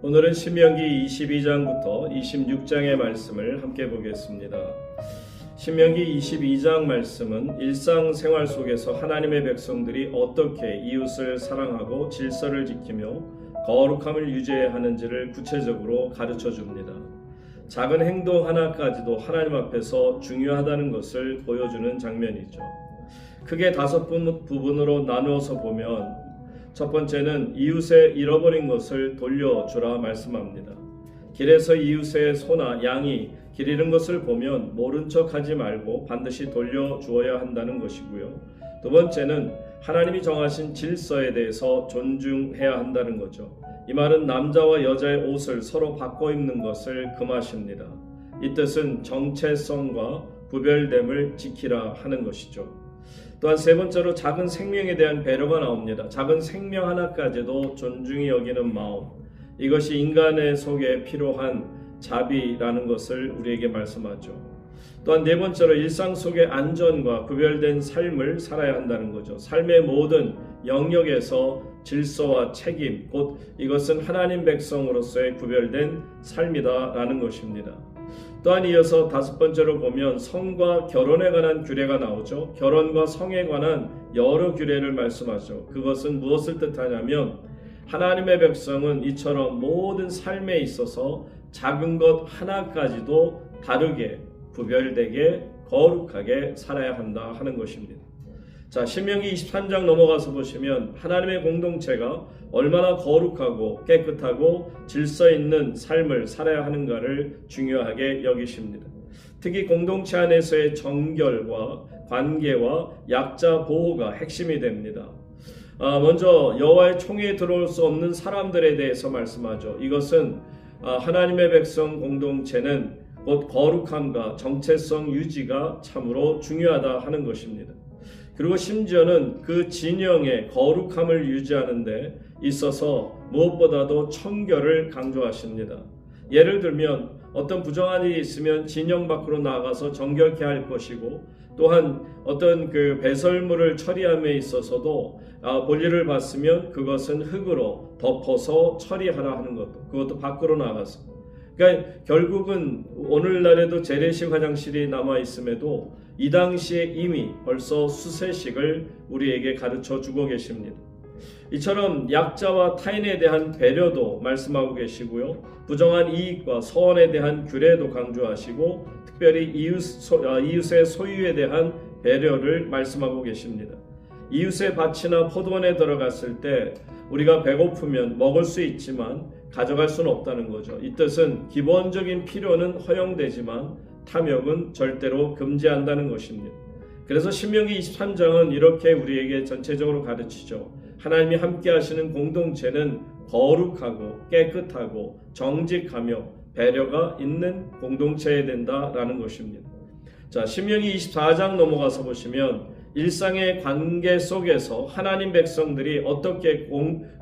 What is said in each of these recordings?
오늘은 신명기 22장부터 26장의 말씀을 함께 보겠습니다. 신명기 22장 말씀은 일상생활 속에서 하나님의 백성들이 어떻게 이웃을 사랑하고 질서를 지키며 거룩함을 유지해야 하는지를 구체적으로 가르쳐 줍니다. 작은 행동 하나까지도 하나님 앞에서 중요하다는 것을 보여주는 장면이죠. 크게 5부분으로 나누어서 보면 첫 번째는 이웃의 잃어버린 것을 돌려주라 말씀합니다. 길에서 이웃의 소나 양이 길 잃은 것을 보면 모른 척하지 말고 반드시 돌려주어야 한다는 것이고요. 두 번째는 하나님이 정하신 질서에 대해서 존중해야 한다는 거죠. 이 말은 남자와 여자의 옷을 서로 바꿔 입는 것을 금하십니다. 이 뜻은 정체성과 구별됨을 지키라 하는 것이죠. 또한 세 번째로 작은 생명에 대한 배려가 나옵니다. 작은 생명 하나까지도 존중히 여기는 마음, 이것이 인간의 속에 필요한 자비라는 것을 우리에게 말씀하죠. 또한 네 번째로 일상 속의 안전과 구별된 삶을 살아야 한다는 거죠. 삶의 모든 영역에서 질서와 책임, 곧 이것은 하나님 백성으로서의 구별된 삶이다라는 것입니다. 또한 이어서 5번째로 보면 성과 결혼에 관한 규례가 나오죠. 결혼과 성에 관한 여러 규례를 말씀하죠. 그것은 무엇을 뜻하냐면 하나님의 백성은 이처럼 모든 삶에 있어서 작은 것 하나까지도 다르게 구별되게 거룩하게 살아야 한다 하는 것입니다. 자, 신명기 23장 넘어가서 보시면 하나님의 공동체가 얼마나 거룩하고 깨끗하고 질서 있는 삶을 살아야 하는가를 중요하게 여기십니다. 특히 공동체 안에서의 정결과 관계와 약자 보호가 핵심이 됩니다. 먼저 여호와의 총회에 들어올 수 없는 사람들에 대해서 말씀하죠. 이것은 하나님의 백성 공동체는 곧 거룩함과 정체성 유지가 참으로 중요하다 하는 것입니다. 그리고 심지어는 그 진영의 거룩함을 유지하는 데 있어서 무엇보다도 청결을 강조하십니다. 예를 들면 어떤 부정한 일이 있으면 진영 밖으로 나가서 정결케 할 것이고, 또한 어떤 그 배설물을 처리함에 있어서도 볼일을 봤으면 그것은 흙으로 덮어서 처리하라 하는 것도, 그것도 밖으로 나가서. 그러니까 결국은 오늘날에도 재래식 화장실이 남아 있음에도 이 당시에 이미 벌써 수세식을 우리에게 가르쳐 주고 계십니다. 이처럼 약자와 타인에 대한 배려도 말씀하고 계시고요. 부정한 이익과 서원에 대한 규례도 강조하시고, 특별히 이웃의 소유에 대한 배려를 말씀하고 계십니다. 이웃의 밭이나 포도원에 들어갔을 때 우리가 배고프면 먹을 수 있지만 가져갈 수는 없다는 거죠. 이 뜻은 기본적인 필요는 허용되지만 탐욕은 절대로 금지한다는 것입니다. 그래서 신명기 23장은 이렇게 우리에게 전체적으로 가르치죠. 하나님이 함께 하시는 공동체는 거룩하고 깨끗하고 정직하며 배려가 있는 공동체여야 된다라는 것입니다. 자, 신명기 24장 넘어가서 보시면 일상의 관계 속에서 하나님 백성들이 어떻게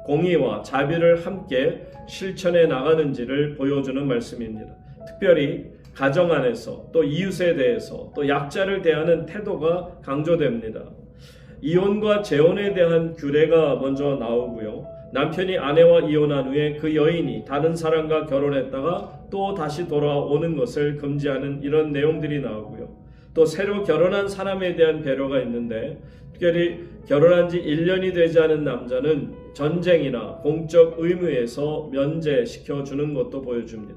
공의와 자비를 함께 실천해 나가는지를 보여주는 말씀입니다. 특별히 가정 안에서 또 이웃에 대해서 또 약자를 대하는 태도가 강조됩니다. 이혼과 재혼에 대한 규례가 먼저 나오고요. 남편이 아내와 이혼한 후에 그 여인이 다른 사람과 결혼했다가 또 다시 돌아오는 것을 금지하는 이런 내용들이 나오고요. 또 새로 결혼한 사람에 대한 배려가 있는데, 특별히 결혼한 지 1년이 되지 않은 남자는 전쟁이나 공적 의무에서 면제시켜 주는 것도 보여줍니다.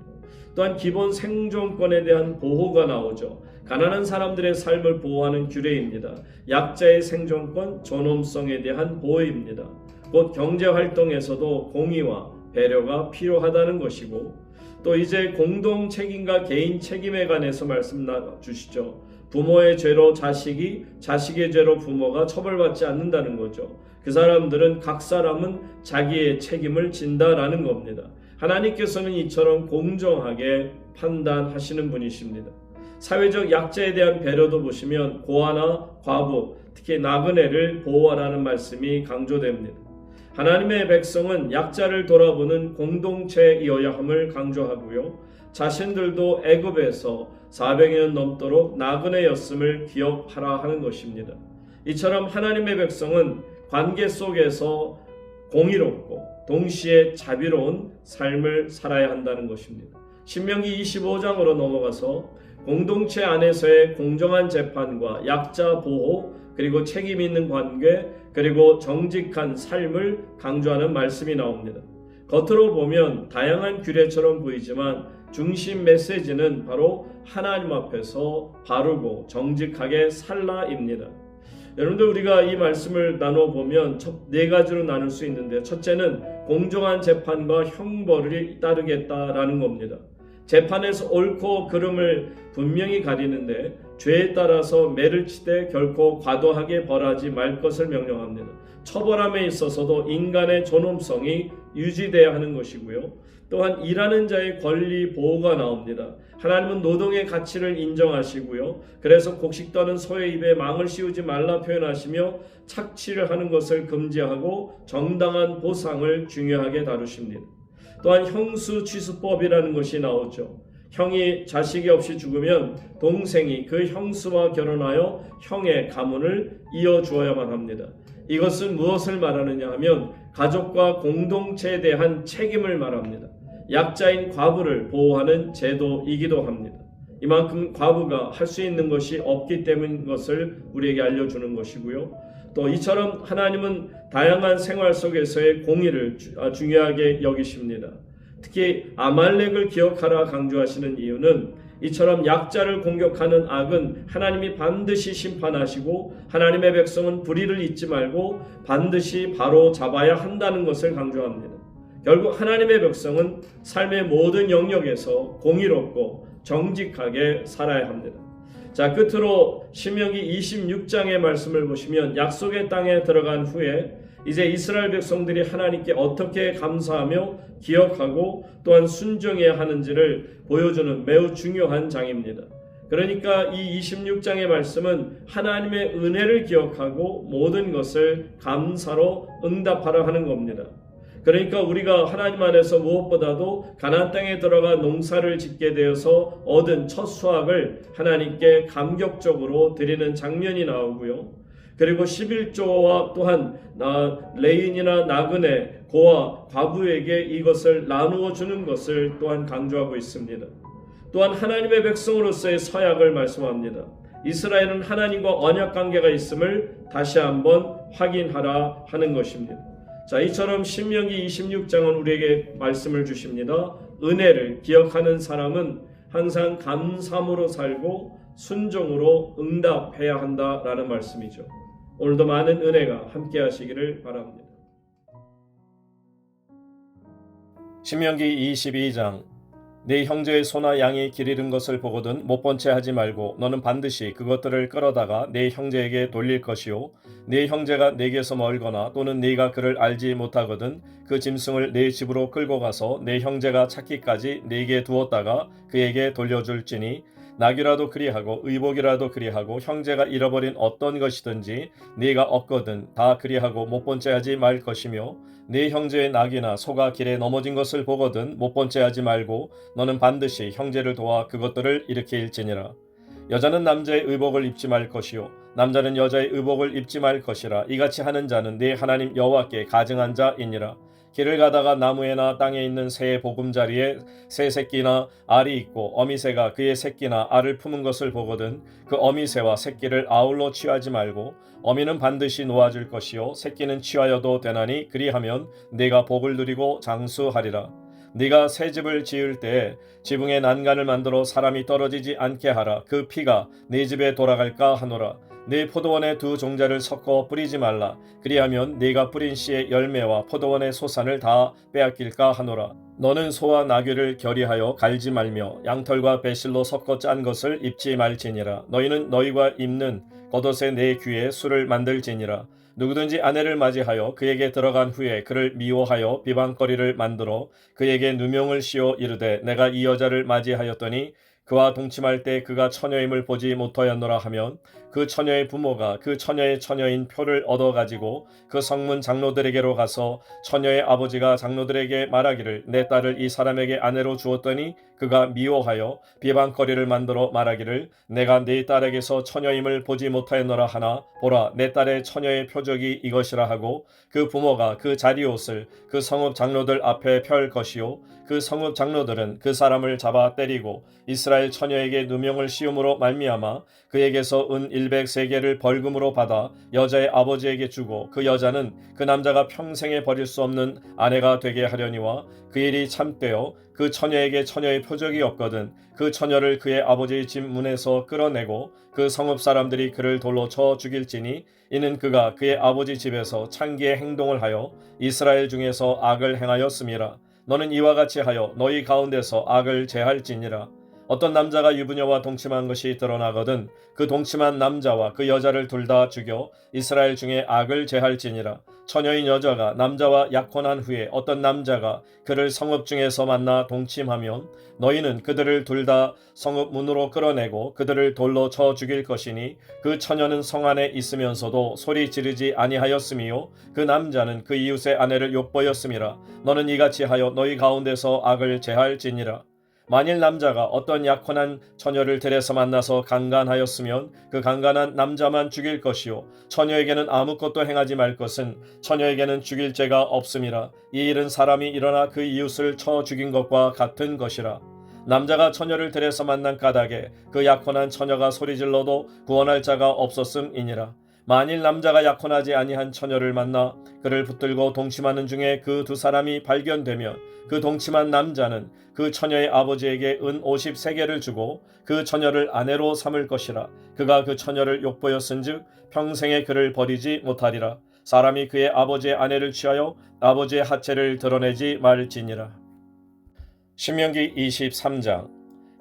또한 기본 생존권에 대한 보호가 나오죠. 가난한 사람들의 삶을 보호하는 규례입니다. 약자의 생존권, 존엄성에 대한 보호입니다. 곧 경제활동에서도 공의와 배려가 필요하다는 것이고, 또 이제 공동 책임과 개인 책임에 관해서 말씀 주시죠. 부모의 죄로 자식이, 자식의 죄로 부모가 처벌받지 않는다는 거죠. 그 사람들은 각 사람은 자기의 책임을 진다라는 겁니다. 하나님께서는 이처럼 공정하게 판단하시는 분이십니다. 사회적 약자에 대한 배려도 보시면 고아나 과부, 특히 나그네를 보호하라는 말씀이 강조됩니다. 하나님의 백성은 약자를 돌아보는 공동체이어야 함을 강조하고요. 자신들도 애굽에서 400년 넘도록 나그네였음을 기억하라 하는 것입니다. 이처럼 하나님의 백성은 관계 속에서 공의롭고 동시에 자비로운 삶을 살아야 한다는 것입니다. 신명기 25장으로 넘어가서 공동체 안에서의 공정한 재판과 약자 보호, 그리고 책임 있는 관계, 그리고 정직한 삶을 강조하는 말씀이 나옵니다. 겉으로 보면 다양한 규례처럼 보이지만 중심 메시지는 바로 하나님 앞에서 바르고 정직하게 살라입니다. 여러분들, 우리가 이 말씀을 나눠보면 네 가지로 나눌 수 있는데, 첫째는 공정한 재판과 형벌을 따르겠다라는 겁니다. 재판에서 옳고 그름을 분명히 가리는데 죄에 따라서 매를 치되 결코 과도하게 벌하지 말 것을 명령합니다. 처벌함에 있어서도 인간의 존엄성이 유지돼야 하는 것이고요. 또한 일하는 자의 권리 보호가 나옵니다. 하나님은 노동의 가치를 인정하시고요. 그래서 곡식 떠는 소의 입에 망을 씌우지 말라 표현하시며 착취를 하는 것을 금지하고 정당한 보상을 중요하게 다루십니다. 또한 형수 취수법이라는 것이 나오죠. 형이 자식이 없이 죽으면 동생이 그 형수와 결혼하여 형의 가문을 이어주어야만 합니다. 이것은 무엇을 말하느냐 하면 가족과 공동체에 대한 책임을 말합니다. 약자인 과부를 보호하는 제도이기도 합니다. 이만큼 과부가 할 수 있는 것이 없기 때문인 것을 우리에게 알려주는 것이고요. 또 이처럼 하나님은 다양한 생활 속에서의 공의를 중요하게 여기십니다. 특히 아말렉을 기억하라 강조하시는 이유는 이처럼 약자를 공격하는 악은 하나님이 반드시 심판하시고 하나님의 백성은 불의를 잊지 말고 반드시 바로 잡아야 한다는 것을 강조합니다. 결국 하나님의 백성은 삶의 모든 영역에서 공의롭고 정직하게 살아야 합니다. 자, 끝으로 신명기 26장의 말씀을 보시면 약속의 땅에 들어간 후에 이제 이스라엘 백성들이 하나님께 어떻게 감사하며 기억하고 또한 순종해야 하는지를 보여주는 매우 중요한 장입니다. 그러니까 이 26장의 말씀은 하나님의 은혜를 기억하고 모든 것을 감사로 응답하라 하는 겁니다. 그러니까 우리가 하나님 안에서 무엇보다도 가나안 땅에 들어가 농사를 짓게 되어서 얻은 첫 수확을 하나님께 감격적으로 드리는 장면이 나오고요. 그리고 11조와 또한 레인이나 나그네, 고아, 과부에게 이것을 나누어 주는 것을 또한 강조하고 있습니다. 또한 하나님의 백성으로서의 서약을 말씀합니다. 이스라엘은 하나님과 언약 관계가 있음을 다시 한번 확인하라 하는 것입니다. 자, 이처럼 신명기 26장은 우리에게 말씀을 주십니다. 은혜를 기억하는 사람은 항상 감사함으로 살고 순종으로 응답해야 한다라는 말씀이죠. 오늘도 많은 은혜가 함께 하시기를 바랍니다. 신명기 22장. 네 형제의 소나 양이 길 잃은 것을 보거든 못 본 채 하지 말고 너는 반드시 그것들을 끌어다가 네 형제에게 돌릴 것이요, 네 형제가 네게서 멀거나 또는 네가 그를 알지 못하거든 그 짐승을 네 집으로 끌고 가서 네 형제가 찾기까지 네게 두었다가 그에게 돌려줄지니, 낙이라도 그리하고 의복이라도 그리하고 형제가 잃어버린 어떤 것이든지 네가 얻거든 다 그리하고 못 본 채 하지 말 것이며, 네 형제의 낙이나 소가 길에 넘어진 것을 보거든 못 본 채 하지 말고 너는 반드시 형제를 도와 그것들을 일으킬지니라. 여자는 남자의 의복을 입지 말 것이요 남자는 여자의 의복을 입지 말 것이라. 이같이 하는 자는 네 하나님 여호와께 가증한 자이니라. 길을 가다가 나무에나 땅에 있는 새의 보금자리에 새 새끼나 알이 있고 어미새가 그의 새끼나 알을 품은 것을 보거든 그 어미새와 새끼를 아울러 취하지 말고 어미는 반드시 놓아줄 것이요 새끼는 취하여도 되나니 그리하면 네가 복을 누리고 장수하리라. 네가 새 집을 지을 때에 지붕에 난간을 만들어 사람이 떨어지지 않게 하라. 그 피가 네 집에 돌아갈까 하노라. 네 포도원에 두 종자를 섞어 뿌리지 말라. 그리하면 네가 뿌린 씨의 열매와 포도원의 소산을 다 빼앗길까 하노라. 너는 소와 나귀를 결의하여 갈지 말며 양털과 배실로 섞어 짠 것을 입지 말지니라. 너희는 너희가 입는 겉옷의 네 귀에 술을 만들지니라. 누구든지 아내를 맞이하여 그에게 들어간 후에 그를 미워하여 비방거리를 만들어 그에게 누명을 씌워 이르되 내가 이 여자를 맞이하였더니 그와 동침할 때 그가 처녀임을 보지 못하였노라 하면 그 처녀의 부모가 그 처녀의 처녀인 표를 얻어가지고 그 성문 장로들에게로 가서 처녀의 아버지가 장로들에게 말하기를 내 딸을 이 사람에게 아내로 주었더니 그가 미워하여 비방거리를 만들어 말하기를 내가 네 딸에게서 처녀임을 보지 못하였노라 하나 보라 내 딸의 처녀의 표적이 이것이라 하고 그 부모가 그 자리옷을 그 성읍 장로들 앞에 펼 것이요 그 성읍 장로들은 그 사람을 잡아 때리고 이스라엘 처녀에게 누명을 씌움으로 말미암아 그에게서 은 100세겔을 벌금으로 받아 여자의 아버지에게 주고 그 여자는 그 남자가 평생에 버릴 수 없는 아내가 되게 하려니와 그 일이 참되어 그 처녀에게 처녀의 표적이 없거든 그 처녀를 그의 아버지의 집 문에서 끌어내고 그 성읍 사람들이 그를 돌로 쳐 죽일지니 이는 그가 그의 아버지 집에서 창기의 행동을 하여 이스라엘 중에서 악을 행하였음이라. 너는 이와 같이 하여 너희 가운데서 악을 제할지니라. 어떤 남자가 유부녀와 동침한 것이 드러나거든 그 동침한 남자와 그 여자를 둘 다 죽여 이스라엘 중에 악을 제할지니라. 처녀인 여자가 남자와 약혼한 후에 어떤 남자가 그를 성읍 중에서 만나 동침하면 너희는 그들을 둘 다 성읍 문으로 끌어내고 그들을 돌로 쳐 죽일 것이니 그 처녀는 성 안에 있으면서도 소리 지르지 아니하였음이요 그 남자는 그 이웃의 아내를 욕보였음이라. 너는 이같이 하여 너희 가운데서 악을 제할지니라. 만일 남자가 어떤 약혼한 처녀를 들에서 만나서 강간하였으면 그 강간한 남자만 죽일 것이요 처녀에게는 아무것도 행하지 말 것은 처녀에게는 죽일 죄가 없음이라. 이 일은 사람이 일어나 그 이웃을 쳐 죽인 것과 같은 것이라. 남자가 처녀를 들에서 만난 까닭에 그 약혼한 처녀가 소리질러도 구원할 자가 없었음이니라. 만일 남자가 약혼하지 아니한 처녀를 만나 그를 붙들고 동침하는 중에 그 두 사람이 발견되면 그 동침한 남자는 그 처녀의 아버지에게 은 50세겔을 주고 그 처녀를 아내로 삼을 것이라. 그가 그 처녀를 욕보였은즉 평생에 그를 버리지 못하리라. 사람이 그의 아버지의 아내를 취하여 아버지의 하체를 드러내지 말지니라. 신명기 23장.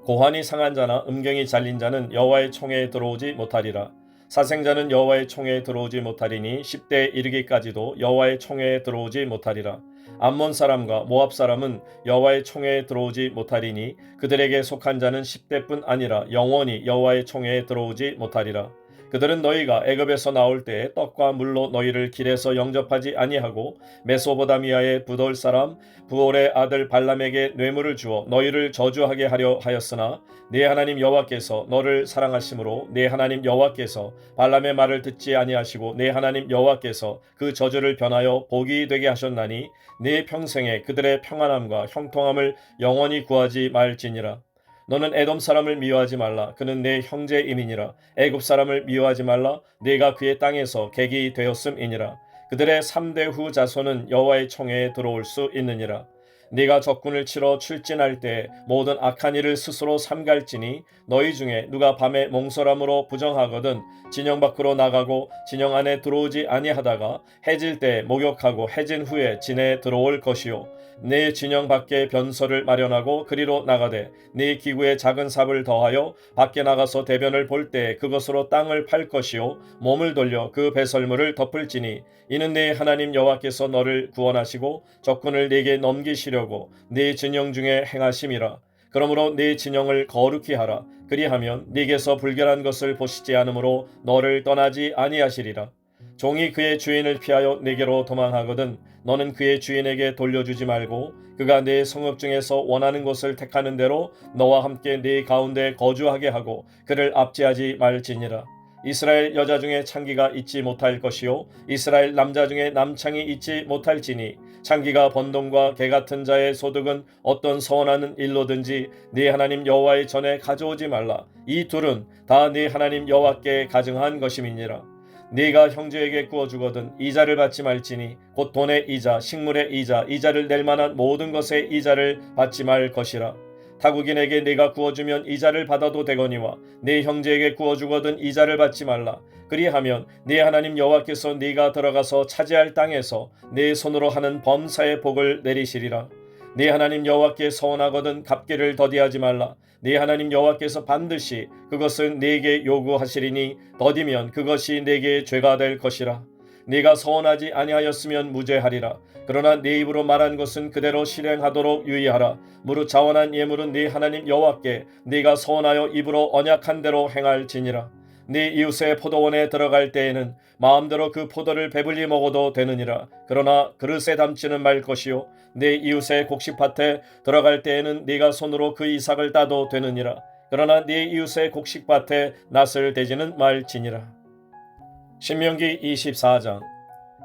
고환이 상한 자나 음경이 잘린 자는 여호와의 총회에 들어오지 못하리라. 사생자는 여호와의 총회에 들어오지 못하리니 10대에 이르기까지도 여호와의 총회에 들어오지 못하리라. 암몬 사람과 모압 사람은 여호와의 총회에 들어오지 못하리니 그들에게 속한 자는 10대뿐 아니라 영원히 여호와의 총회에 들어오지 못하리라. 그들은 너희가 애굽에서 나올 때에 떡과 물로 너희를 길에서 영접하지 아니하고 메소보다미아의 부돌 사람 부올의 아들 발람에게 뇌물을 주어 너희를 저주하게 하려 하였으나 네 하나님 여호와께서 너를 사랑하심으로 네 하나님 여호와께서 발람의 말을 듣지 아니하시고 네 하나님 여호와께서 그 저주를 변하여 복이 되게 하셨나니 네 평생에 그들의 평안함과 형통함을 영원히 구하지 말지니라. 너는 에돔 사람을 미워하지 말라. 그는 내 형제임이니라. 애굽 사람을 미워하지 말라. 네가 그의 땅에서 객이 되었음이니라. 그들의 3대 후 자손은 여호와의 총회에 들어올 수 있느니라. 네가 적군을 치러 출진할 때 모든 악한 일을 스스로 삼갈지니 너희 중에 누가 밤에 몽설함으로 부정하거든 진영 밖으로 나가고 진영 안에 들어오지 아니하다가 해질 때 목욕하고 해진 후에 진에 들어올 것이요 네 진영 밖에 변소를 마련하고 그리로 나가되 네 기구에 작은 삽을 더하여 밖에 나가서 대변을 볼 때 그것으로 땅을 팔 것이요 몸을 돌려 그 배설물을 덮을지니 이는 네 하나님 여호와께서 너를 구원하시고 적군을 네게 넘기시려고 네 진영 중에 행하심이라. 그러므로 네 진영을 거룩히 하라. 그리하면 네게서 불결한 것을 보시지 않으므로 너를 떠나지 아니하시리라. 종이 그의 주인을 피하여 네게로 도망하거든 너는 그의 주인에게 돌려주지 말고 그가 네 성읍 중에서 원하는 곳을 택하는 대로 너와 함께 네 가운데 거주하게 하고 그를 압제하지 말지니라. 이스라엘 여자 중에 창기가 있지 못할 것이요 이스라엘 남자 중에 남창이 있지 못할지니 창기가 번동과 개같은 자의 소득은 어떤 서원하는 일로든지 네 하나님 여호와의 전에 가져오지 말라. 이 둘은 다 네 하나님 여호와께 가증한 것임이니라. 네가 형제에게 구워주거든 이자를 받지 말지니 곧 돈의 이자, 식물의 이자, 이자를 낼 만한 모든 것의 이자를 받지 말 것이라. 타국인에게 네가 구워주면 이자를 받아도 되거니와 네 형제에게 구워주거든 이자를 받지 말라. 그리하면 네 하나님 여호와께서 네가 들어가서 차지할 땅에서 네 손으로 하는 범사의 복을 내리시리라. 네 하나님 여호와께 서원하거든 갚기를 더디하지 말라. 네 하나님 여호와께서 반드시 그것을 네게 요구하시리니 더디면 그것이 네게 죄가 될 것이라. 네가 서원하지 아니하였으면 무죄하리라. 그러나 네 입으로 말한 것은 그대로 실행하도록 유의하라. 무릇 자원한 예물은 네 하나님 여호와께 네가 서원하여 입으로 언약한 대로 행할지니라. 네 이웃의 포도원에 들어갈 때에는 마음대로 그 포도를 배불리 먹어도 되느니라. 그러나 그릇에 담지는 말 것이요 네 이웃의 곡식밭에 들어갈 때에는 네가 손으로 그 이삭을 따도 되느니라. 그러나 네 이웃의 곡식밭에 낫을 대지는 말지니라. 신명기 24장.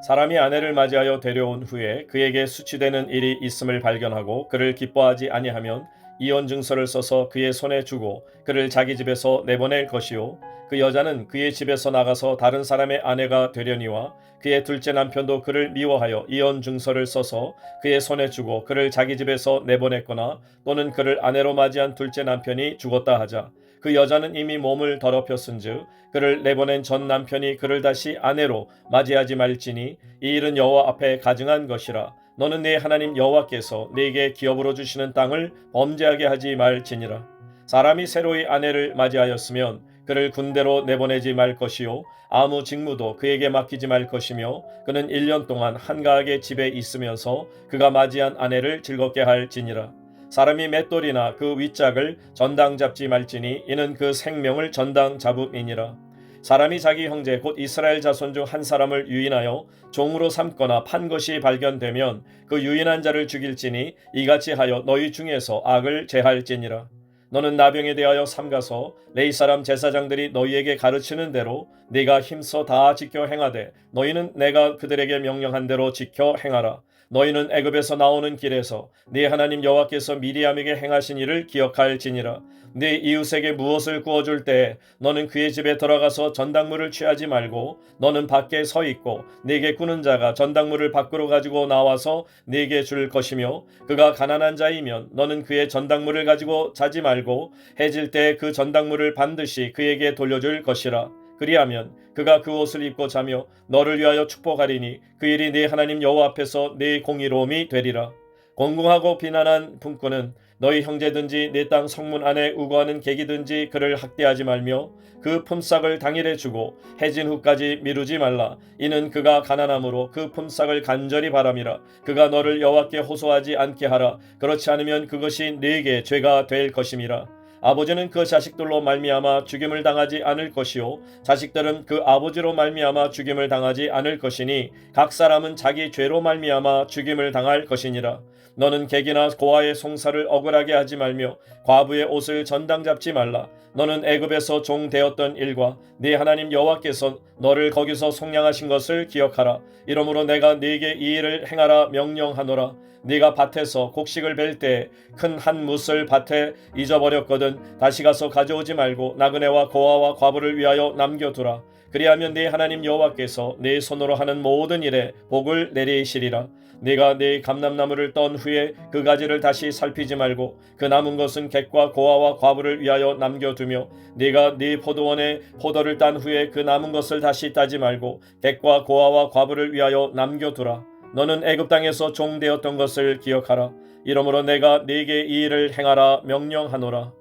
사람이 아내를 맞이하여 데려온 후에 그에게 수치되는 일이 있음을 발견하고 그를 기뻐하지 아니하면 이혼 증서를 써서 그의 손에 주고 그를 자기 집에서 내보낼 것이요 그 여자는 그의 집에서 나가서 다른 사람의 아내가 되려니와 그의 둘째 남편도 그를 미워하여 이혼 증서를 써서 그의 손에 주고 그를 자기 집에서 내보냈거나 또는 그를 아내로 맞이한 둘째 남편이 죽었다 하자 그 여자는 이미 몸을 더럽혔은즉 그를 내보낸 전 남편이 그를 다시 아내로 맞이하지 말지니 이 일은 여호와 앞에 가증한 것이라. 너는 네 하나님 여호와께서 네게 기업으로 주시는 땅을 범죄하게 하지 말지니라. 사람이 새로이 아내를 맞이하였으면 그를 군대로 내보내지 말 것이요 아무 직무도 그에게 맡기지 말 것이며 그는 1년 동안 한가하게 집에 있으면서 그가 맞이한 아내를 즐겁게 할지니라. 사람이 맷돌이나 그 윗짝을 전당 잡지 말지니 이는 그 생명을 전당 잡음이니라. 사람이 자기 형제 곧 이스라엘 자손 중 한 사람을 유인하여 종으로 삼거나 판 것이 발견되면 그 유인한 자를 죽일지니 이같이 하여 너희 중에서 악을 제할지니라. 너는 나병에 대하여 삼가서 레위 사람 제사장들이 너희에게 가르치는 대로 네가 힘써 다 지켜 행하되 너희는 내가 그들에게 명령한 대로 지켜 행하라. 너희는 애굽에서 나오는 길에서 네 하나님 여호와께서 미리암에게 행하신 일을 기억할지니라. 네 이웃에게 무엇을 구워줄 때 너는 그의 집에 들어가서 전당물을 취하지 말고 너는 밖에 서 있고 네게 구는 자가 전당물을 밖으로 가지고 나와서 네게 줄 것이며 그가 가난한 자이면 너는 그의 전당물을 가지고 자지 말고 해질 때 그 전당물을 반드시 그에게 돌려줄 것이라. 그리하면 그가 그 옷을 입고 자며 너를 위하여 축복하리니 그 일이 네 하나님 여호와 앞에서 네 공의로움이 되리라. 공공하고 비난한 분꾼은 너희 형제든지 내 땅 성문 안에 우거하는 객이든지 그를 학대하지 말며 그 품삯을 당일에 주고 해진 후까지 미루지 말라. 이는 그가 가난함으로 그 품삯을 간절히 바람이라. 그가 너를 여호와께 호소하지 않게 하라. 그렇지 않으면 그것이 네게 죄가 될 것임이라. 아버지는 그 자식들로 말미암아 죽임을 당하지 않을 것이요 자식들은 그 아버지로 말미암아 죽임을 당하지 않을 것이니 각 사람은 자기 죄로 말미암아 죽임을 당할 것이니라. 너는 객이나 고아의 송사를 억울하게 하지 말며 과부의 옷을 전당 잡지 말라. 너는 애굽에서 종 되었던 일과 네 하나님 여호와께서 너를 거기서 속량하신 것을 기억하라. 이러므로 내가 네게 이 일을 행하라 명령하노라. 네가 밭에서 곡식을 벨 때 큰 한 뭇을 밭에 잊어버렸거든 다시 가서 가져오지 말고 나그네와 고아와 과부를 위하여 남겨두라. 그리하면 네 하나님 여호와께서 네 손으로 하는 모든 일에 복을 내리시리라. 네가 네 감람나무를 떤 후에 그 가지를 다시 살피지 말고 그 남은 것은 객과 고아와 과부를 위하여 남겨두며 네가 네 포도원에 포도를 딴 후에 그 남은 것을 다시 따지 말고 객과 고아와 과부를 위하여 남겨두라. 너는 애굽 땅에서 종 되었던 것을 기억하라. 이러므로 내가 네게 이 일을 행하라 명령하노라.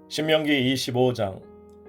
신명기 25장.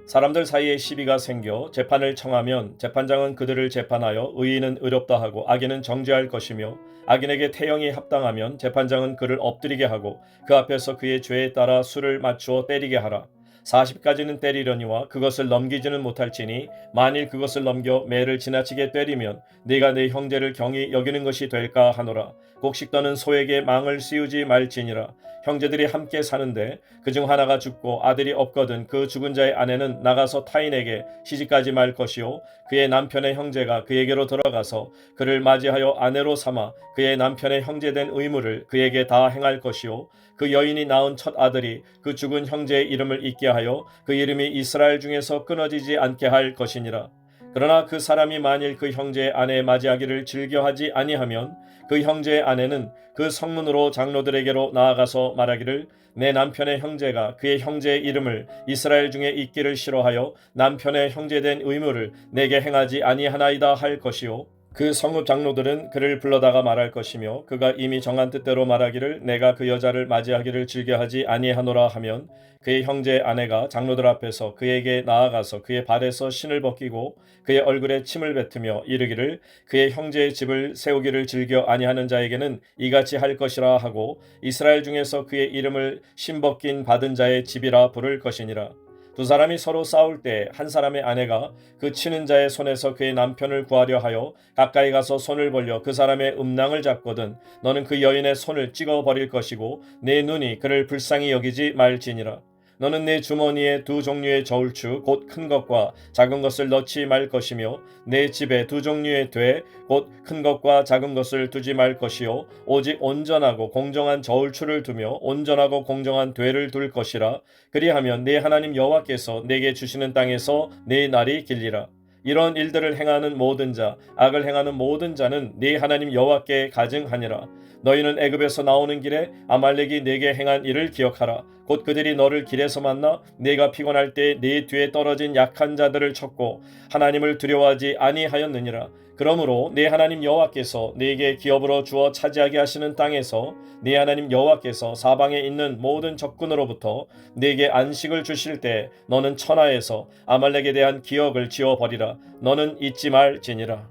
사람들 사이에 시비가 생겨 재판을 청하면 재판장은 그들을 재판하여 의인은 의롭다 하고 악인은 정죄할 것이며 악인에게 태형이 합당하면 재판장은 그를 엎드리게 하고 그 앞에서 그의 죄에 따라 수를 맞추어 때리게 하라. 40까지는 때리려니와 그것을 넘기지는 못할지니 만일 그것을 넘겨 매를 지나치게 때리면 네가 내 형제를 경히 여기는 것이 될까 하노라. 곡식 떠는 소에게 망을 씌우지 말지니라. 형제들이 함께 사는데 그중 하나가 죽고 아들이 없거든 그 죽은 자의 아내는 나가서 타인에게 시집가지 말 것이요 그의 남편의 형제가 그에게로 들어가서 그를 맞이하여 아내로 삼아 그의 남편의 형제된 의무를 그에게 다 행할 것이요 그 여인이 낳은 첫 아들이 그 죽은 형제의 이름을 잊게 하여 그 이름이 이스라엘 중에서 끊어지지 않게 할 것이니라. 그러나 그 사람이 만일 그 형제의 아내 맞이하기를 즐겨하지 아니하면 그 형제의 아내는 그 성문으로 장로들에게로 나아가서 말하기를 내 남편의 형제가 그의 형제의 이름을 이스라엘 중에 잊기를 싫어하여 남편의 형제된 의무를 내게 행하지 아니하나이다 할 것이요 그 성읍 장로들은 그를 불러다가 말할 것이며 그가 이미 정한 뜻대로 말하기를 내가 그 여자를 맞이하기를 즐겨하지 아니하노라 하면 그의 형제의 아내가 장로들 앞에서 그에게 나아가서 그의 발에서 신을 벗기고 그의 얼굴에 침을 뱉으며 이르기를 그의 형제의 집을 세우기를 즐겨 아니하는 자에게는 이같이 할 것이라 하고 이스라엘 중에서 그의 이름을 신 벗긴 받은 자의 집이라 부를 것이니라. 두 사람이 서로 싸울 때 한 사람의 아내가 그 치는 자의 손에서 그의 남편을 구하려 하여 가까이 가서 손을 벌려 그 사람의 음낭을 잡거든 너는 그 여인의 손을 찍어 버릴 것이고 내 눈이 그를 불쌍히 여기지 말지니라. 너는 내 주머니에 두 종류의 저울추 곧 큰 것과 작은 것을 넣지 말 것이며 내 집에 두 종류의 돼 곧 큰 것과 작은 것을 두지 말 것이요 오직 온전하고 공정한 저울추를 두며 온전하고 공정한 되를 둘 것이라. 그리하면 네 하나님 여호와께서 내게 주시는 땅에서 네 날이 길리라. 이런 일들을 행하는 모든 자 악을 행하는 모든 자는 네 하나님 여호와께 가증하니라. 너희는 애굽에서 나오는 길에 아말렉이 내게 행한 일을 기억하라. 곧 그들이 너를 길에서 만나 내가 피곤할 때 네 뒤에 떨어진 약한 자들을 쳤고 하나님을 두려워하지 아니하였느니라. 그러므로 네 하나님 여호와께서 네게 기업으로 주어 차지하게 하시는 땅에서 네 하나님 여호와께서 사방에 있는 모든 적군으로부터 네게 안식을 주실 때 너는 천하에서 아말렉에 대한 기억을 지워버리라. 너는 잊지 말지니라.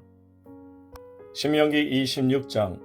신명기 26장.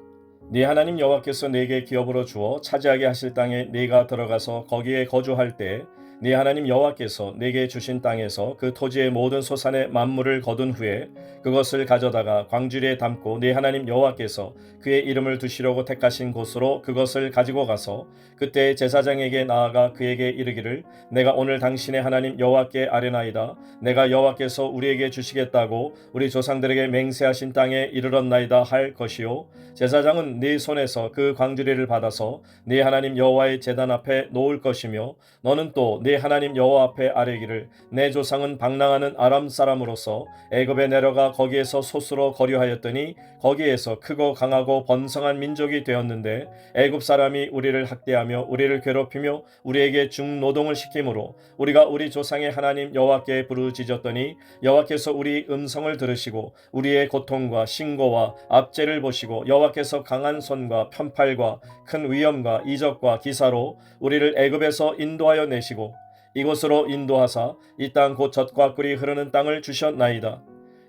네 하나님 여호와께서 네게 기업으로 주어 차지하게 하실 땅에 네가 들어가서 거기에 거주할 때 네 하나님 여호와께서 네게 주신 땅에서 그 토지의 모든 소산의 만물을 거둔 후에 그것을 가져다가 광주리에 담고 네 하나님 여호와께서 그의 이름을 두시려고 택하신 곳으로 그것을 가지고 가서 그때 제사장에게 나아가 그에게 이르기를 내가 오늘 당신의 하나님 여호와께 아뢰나이다. 내가 여호와께서 우리에게 주시겠다고 우리 조상들에게 맹세하신 땅에 이르렀나이다 할 것이요 제사장은 네 손에서 그 광주리를 받아서 네 하나님 여호와의 제단 앞에 놓을 것이며 너는 또 네 하나님 여호와 앞에 아뢰기를 내 조상은 방랑하는 아람 사람으로서 애굽에 내려가 거기에서 솥으로 거류하였더니 거기에서 크고 강하고 번성한 민족이 되었는데 애굽 사람이 우리를 학대하며 우리를 괴롭히며 우리에게 중노동을 시키므로 우리가 우리 조상의 하나님 여호와께 부르짖었더니 여호와께서 우리 음성을 들으시고 우리의 고통과 신고와 압제를 보시고 여호와께서 강한 손과 편팔과 큰 위엄과 이적과 기사로 우리를 애굽에서 인도하여 내시고 이곳으로 인도하사 이 땅 곧 젖과 꿀이 흐르는 땅을 주셨나이다.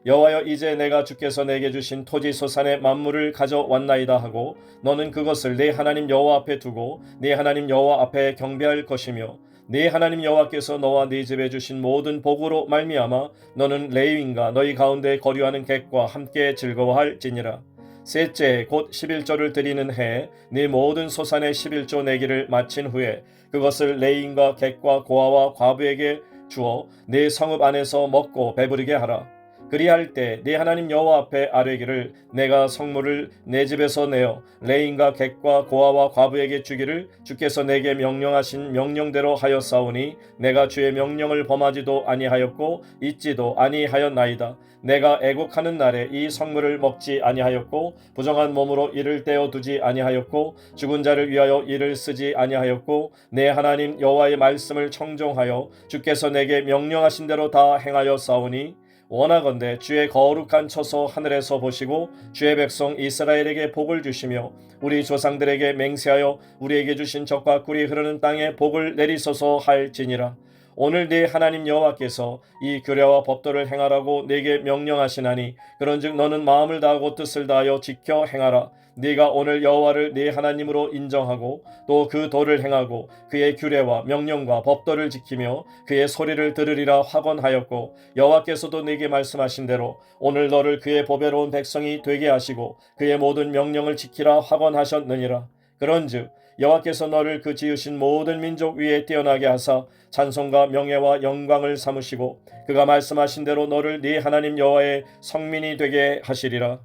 여호와여 이제 내가 주께서 내게 주신 토지 소산의 만물을 가져왔나이다 하고 너는 그것을 네 하나님 여호와 앞에 두고 네 하나님 여호와 앞에 경배할 것이며 네 하나님 여호와께서 너와 네 집에 주신 모든 복으로 말미암아 너는 레위인과 너희 가운데 거류하는 객과 함께 즐거워할지니라. 셋째 곧 11조를 드리는 해에 네 모든 소산의 11조 내기를 마친 후에 그것을 레위인과 객과 고아와 과부에게 주어 네 성읍 안에서 먹고 배부르게 하라. 그리할 때 네 하나님 여호와 앞에 아뢰기를 내가 성물을 내 집에서 내어 레인과 객과 고아와 과부에게 주기를 주께서 내게 명령하신 명령대로 하였사오니 내가 주의 명령을 범하지도 아니하였고 잊지도 아니하였나이다. 내가 애국하는 날에 이 성물을 먹지 아니하였고 부정한 몸으로 이를 떼어 두지 아니하였고 죽은 자를 위하여 이를 쓰지 아니하였고 내 하나님 여호와의 말씀을 청종하여 주께서 내게 명령하신 대로 다 행하였사오니 원하건대 주의 거룩한 처소 하늘에서 보시고 주의 백성 이스라엘에게 복을 주시며 우리 조상들에게 맹세하여 우리에게 주신 젖과 꿀이 흐르는 땅에 복을 내리소서 할지니라. 오늘 네 하나님 여호와께서 이 규례와 법도를 행하라고 네게 명령하시나니 그런즉 너는 마음을 다하고 뜻을 다하여 지켜 행하라. 네가 오늘 여호와를 네 하나님으로 인정하고 또 그 도를 행하고 그의 규례와 명령과 법도를 지키며 그의 소리를 들으리라 확언하였고 여호와께서도 네게 말씀하신 대로 오늘 너를 그의 보배로운 백성이 되게 하시고 그의 모든 명령을 지키라 확언하셨느니라. 그런즉 여호와께서 너를 그 지으신 모든 민족 위에 뛰어나게 하사 찬송과 명예와 영광을 삼으시고 그가 말씀하신 대로 너를 네 하나님 여호와의 성민이 되게 하시리라.